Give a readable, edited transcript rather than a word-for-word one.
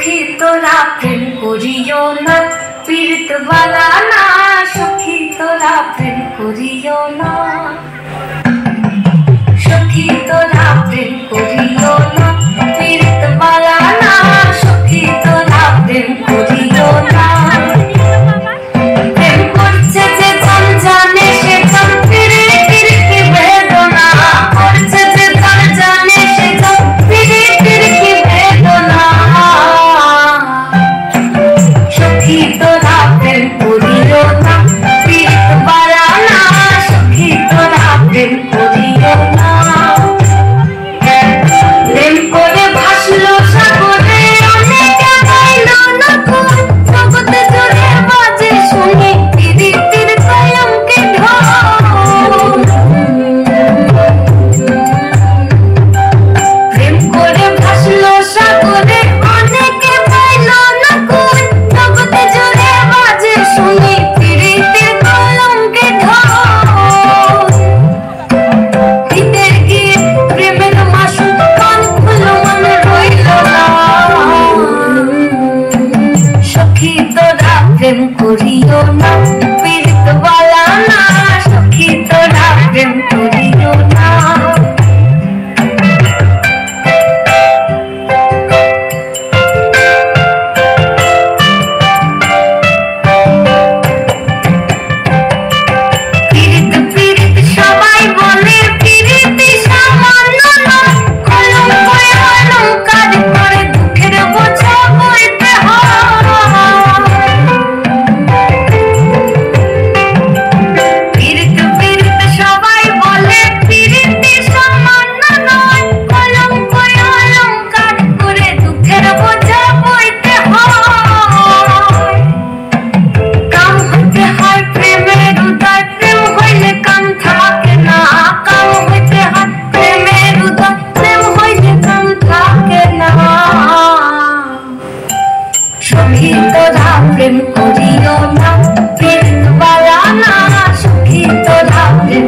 সখী তোরা প্রেম করিও না, পীড়িত বালা না। সখী তোরা প্রেম করিও না, সখী তোরা প্রেম করিও না, পীড়িত বালা না। সখী তোরা প্রেম করিও না। প্রেম করছে যে জন জানে সে জন পীড়িতের কি বেদনা, করছে যে জন জানে সে জন পীড়িতের কি বেদনা। সখী তোরা প্রেম করিও না, পীড়িত বালা না। সখী তোরা প্রেম করিও না। প্রেম করে ভাসলো সাগরে অনেকে পাইল না কোন, জগতে জুড়ে বাজে শুনি পীড়িতের কলঙ্কে ঢোল। প্রেম করে ভাসলো সাগরে অনেকে পাইল না কোন, জগতে জুড়ে বাজে শুনি পীড়িতের কলঙ্কে ঢোল। গীতের গীত প্রেমের মাসুক কান খুলো মনে রইল না। সখী তোরা প্রেম করিও না, পীড়িত বালা না। সখী তোরা প্রেম করিও না। পীড়িত পীড়িত সবাই বলে পীড়িতি সামান্য নয়, কলঙ্ক অলঙ্কার করে দুঃখের বোঝা বইতে হয়। পীড়িত পীড়িত সবাই বলে পীড়িতি সামান্য নয়, কলঙ্ক অলঙ্কার করে দুঃখের বোঝা বইতে হয়। কাম হতে হয় প্রেমের উদয়, প্রেম হইলে কাম থাকে না। কাম হইতে হয় প্রেমের উদয়, প্রেম হইলে কাম থাকে না। সখী তোরা প্রেম করিও না, পীড়িত বালা না। সখী তোরা প্রেম